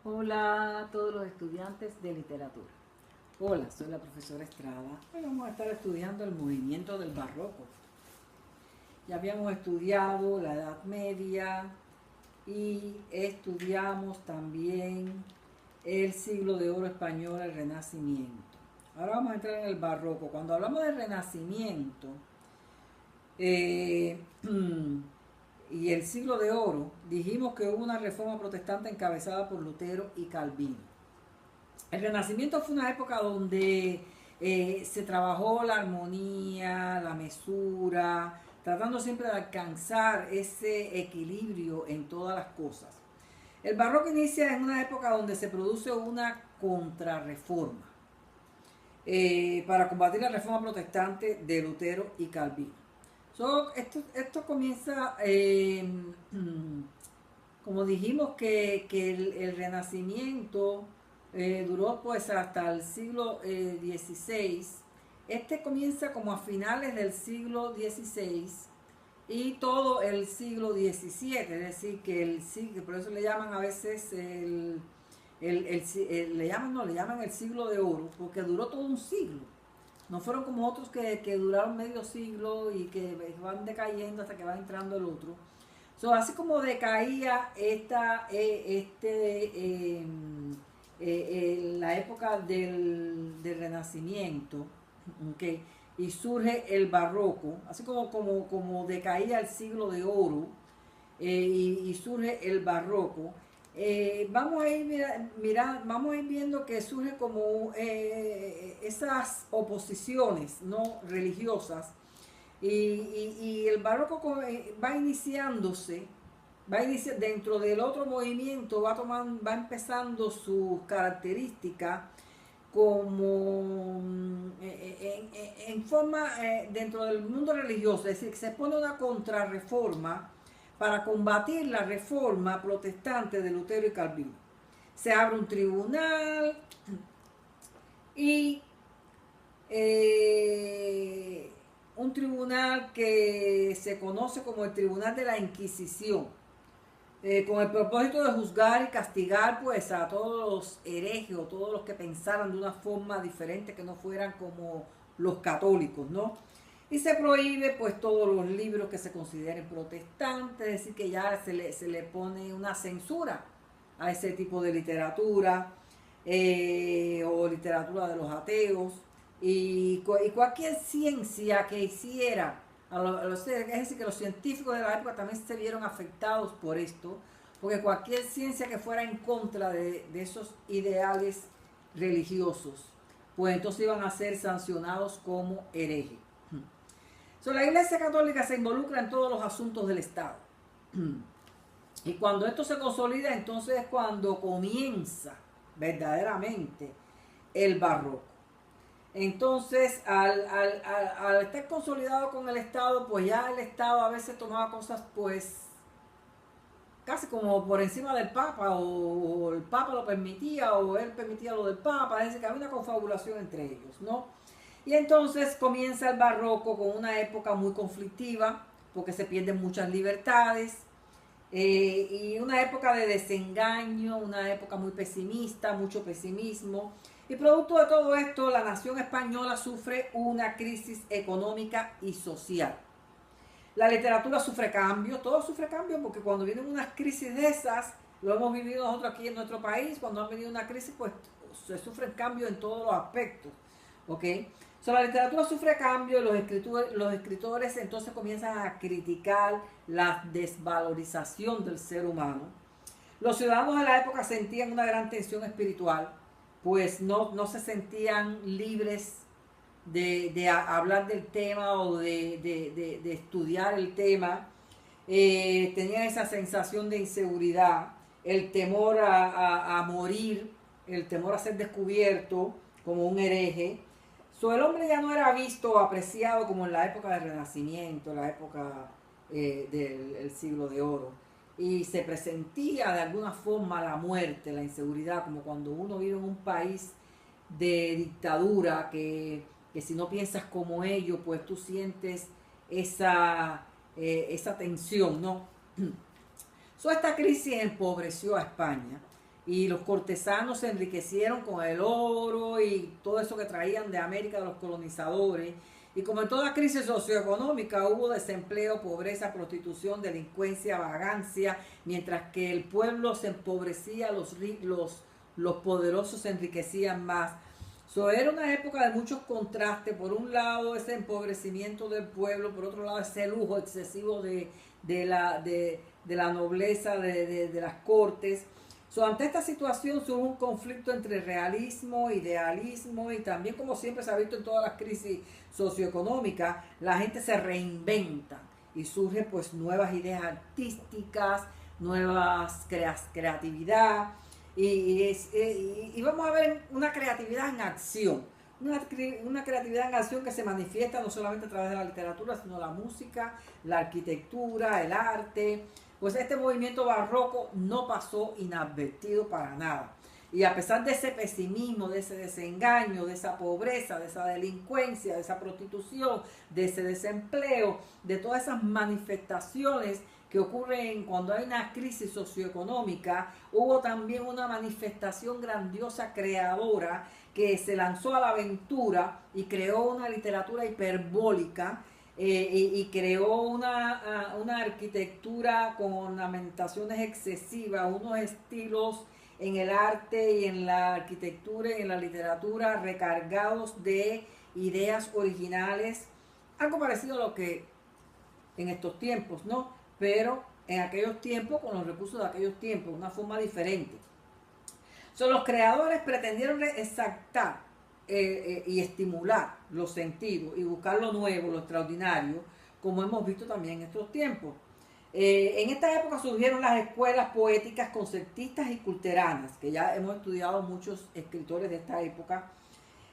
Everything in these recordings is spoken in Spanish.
Hola a todos los estudiantes de literatura. Hola, soy la profesora Estrada. Hoy vamos a estar estudiando el movimiento del barroco. Ya habíamos estudiado la Edad Media y estudiamos también el siglo de oro español, el Renacimiento. Ahora vamos a entrar en el barroco. Cuando hablamos del Renacimiento, eh, y el siglo de oro, dijimos que hubo una reforma protestante encabezada por Lutero y Calvino. El Renacimiento fue una época donde se trabajó la armonía, la mesura, tratando siempre de alcanzar ese equilibrio en todas las cosas. El barroco inicia en una época donde se produce una contrarreforma para combatir la reforma protestante de Lutero y Calvino. Esto comienza, como dijimos, que el Renacimiento duró pues hasta el siglo XVI. Este comienza como a finales del siglo XVI y todo el siglo XVII, es decir, que el siglo, por eso le llaman a veces le llaman el siglo de oro, porque duró todo un siglo. No fueron como otros que duraron medio siglo y que van decayendo hasta que va entrando el otro. Así como decaía la época del Renacimiento, okay, y surge el barroco, así como decaía el siglo de oro y surge el barroco. Vamos a ir viendo que surge como esas oposiciones no religiosas y el barroco va iniciándose, dentro del otro movimiento, va empezando sus características como en forma dentro del mundo religioso, es decir, que se pone una contrarreforma para combatir la reforma protestante de Lutero y Calvino. Se abre un tribunal y un tribunal que se conoce como el Tribunal de la Inquisición, con el propósito de juzgar y castigar pues a todos los herejes o todos los que pensaran de una forma diferente, que no fueran como los católicos, ¿no? Y se prohíbe pues todos los libros que se consideren protestantes, es decir, que ya se le pone una censura a ese tipo de literatura o literatura de los ateos y cualquier ciencia que hiciera, es decir, que los científicos de la época también se vieron afectados por esto, porque cualquier ciencia que fuera en contra de esos ideales religiosos, pues entonces iban a ser sancionados como herejes. La Iglesia Católica se involucra en todos los asuntos del Estado. Y cuando esto se consolida, entonces es cuando comienza verdaderamente el barroco. Entonces, al estar consolidado con el Estado, pues ya el Estado a veces tomaba cosas, pues, casi como por encima del Papa, o el Papa lo permitía, o él permitía lo del Papa, es decir, que había una confabulación entre ellos, ¿no? Y entonces comienza el barroco con una época muy conflictiva, porque se pierden muchas libertades, y una época de desengaño, una época muy pesimista, mucho pesimismo. Y producto de todo esto, la nación española sufre una crisis económica y social. La literatura sufre cambio, todo sufre cambio, porque cuando vienen unas crisis de esas, lo hemos vivido nosotros aquí en nuestro país, cuando ha venido una crisis, pues se sufren cambios en todos los aspectos, ¿ok? La literatura sufre cambio, los escritores entonces comienzan a criticar la desvalorización del ser humano. Los ciudadanos de la época sentían una gran tensión espiritual, pues no se sentían libres de hablar del tema o de estudiar el tema. Tenían esa sensación de inseguridad, el temor a morir, el temor a ser descubierto como un hereje. El hombre ya no era visto o apreciado como en la época del Renacimiento, la época del siglo de oro. Y se presentía de alguna forma la muerte, la inseguridad, como cuando uno vive en un país de dictadura, que si no piensas como ellos, pues tú sientes esa tensión, ¿no? Esta crisis empobreció a España y los cortesanos se enriquecieron con el oro y todo eso que traían de América de los colonizadores. Y como en toda crisis socioeconómica hubo desempleo, pobreza, prostitución, delincuencia, vagancia, mientras que el pueblo se empobrecía, los poderosos se enriquecían más. Era una época de muchos contrastes. Por un lado, ese empobrecimiento del pueblo, por otro lado, ese lujo excesivo de la nobleza, de las cortes. Ante esta situación surge un conflicto entre realismo, idealismo y también, como siempre se ha visto en todas las crisis socioeconómicas, la gente se reinventa y surgen pues nuevas ideas artísticas, nuevas creatividad y vamos a ver una creatividad en acción. Una creatividad en acción que se manifiesta no solamente a través de la literatura, sino la música, la arquitectura, el arte. Pues este movimiento barroco no pasó inadvertido para nada. Y a pesar de ese pesimismo, de ese desengaño, de esa pobreza, de esa delincuencia, de esa prostitución, de ese desempleo, de todas esas manifestaciones que ocurren cuando hay una crisis socioeconómica, hubo también una manifestación grandiosa creadora que se lanzó a la aventura y creó una literatura hiperbólica y creó una arquitectura con ornamentaciones excesivas, unos estilos en el arte y en la arquitectura y en la literatura recargados de ideas originales, algo parecido a lo que en estos tiempos, ¿no? Pero en aquellos tiempos, con los recursos de aquellos tiempos, una forma diferente. Los creadores pretendieron exaltar y estimular los sentidos y buscar lo nuevo, lo extraordinario, como hemos visto también en estos tiempos. En esta época surgieron las escuelas poéticas concertistas y culteranas, que ya hemos estudiado muchos escritores de esta época,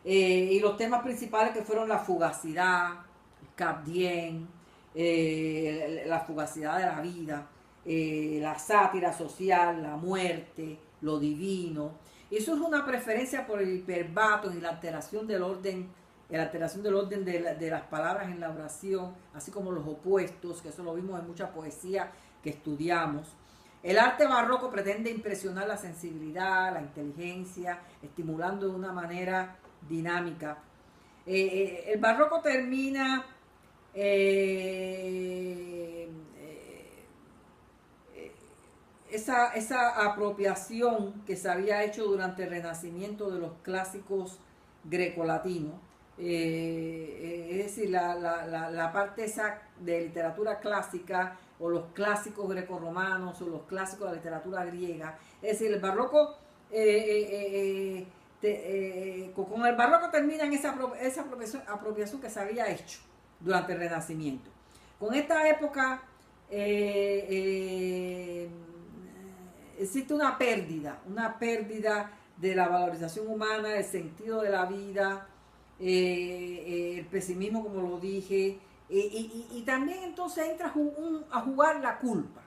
y los temas principales que fueron la fugacidad, el cap diem, la fugacidad de la vida, la sátira social, la muerte, lo divino. Eso es una preferencia por el hiperbato y la alteración del orden, de las palabras en la oración, así como los opuestos, que eso lo vimos en mucha poesía que estudiamos. El arte barroco pretende impresionar la sensibilidad, la inteligencia, estimulando de una manera dinámica. El barroco termina esa apropiación que se había hecho durante el Renacimiento de los clásicos grecolatinos, es decir, la parte esa de literatura clásica o los clásicos grecorromanos o los clásicos de la literatura griega. Es decir, el barroco, con el barroco terminan esa apropiación que se había hecho durante el Renacimiento. Con esta época existe una pérdida de la valorización humana, del sentido de la vida, el pesimismo, como lo dije, y también entonces entra a jugar la culpa.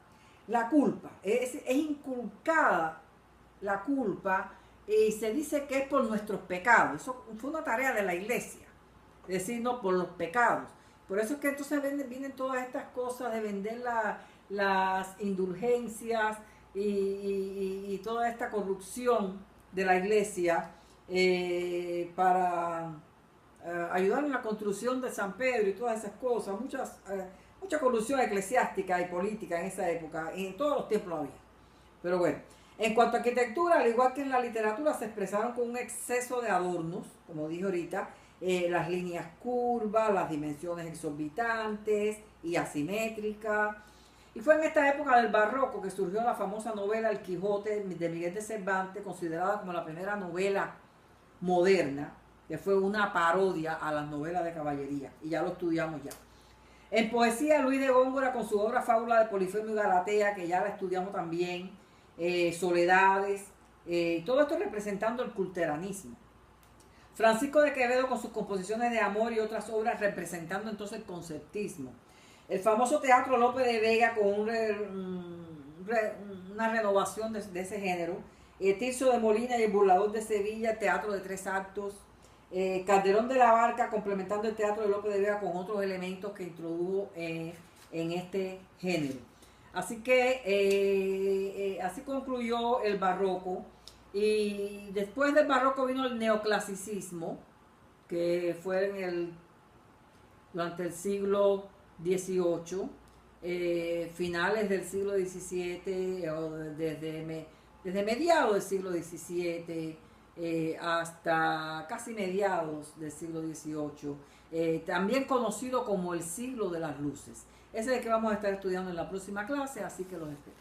La culpa, es inculcada la culpa y se dice que es por nuestros pecados. Eso fue una tarea de la iglesia, es decir, no por los pecados. Por eso es que entonces vienen todas estas cosas de vender las indulgencias y toda esta corrupción de la iglesia para ayudar en la construcción de San Pedro y todas esas cosas. Mucha corrupción eclesiástica y política en esa época, en todos los tiempos había. Pero bueno, en cuanto a arquitectura, al igual que en la literatura, se expresaron con un exceso de adornos, como dije ahorita, las líneas curvas, las dimensiones exorbitantes y asimétricas. Y fue en esta época del barroco que surgió la famosa novela El Quijote de Miguel de Cervantes, considerada como la primera novela moderna, que fue una parodia a las novelas de caballería, y ya lo estudiamos ya. En poesía, Luis de Góngora con su obra Fábula de Polifemo y Galatea, que ya la estudiamos también, Soledades, todo esto representando el culteranismo. Francisco de Quevedo con sus composiciones de amor y otras obras representando entonces el conceptismo. El famoso Teatro Lope de Vega con una renovación de ese género. Tirso de Molina y el Burlador de Sevilla, teatro de 3 actos. Calderón de la Barca complementando el Teatro de Lope de Vega con otros elementos que introdujo en este género. Así que así concluyó el barroco. Y después del barroco vino el neoclasicismo, que fue durante el siglo XVIII, finales del siglo XVII, o desde mediados del siglo XVII hasta casi mediados del siglo XVIII, también conocido como el siglo de las luces. Ese es el que vamos a estar estudiando en la próxima clase, así que los espero.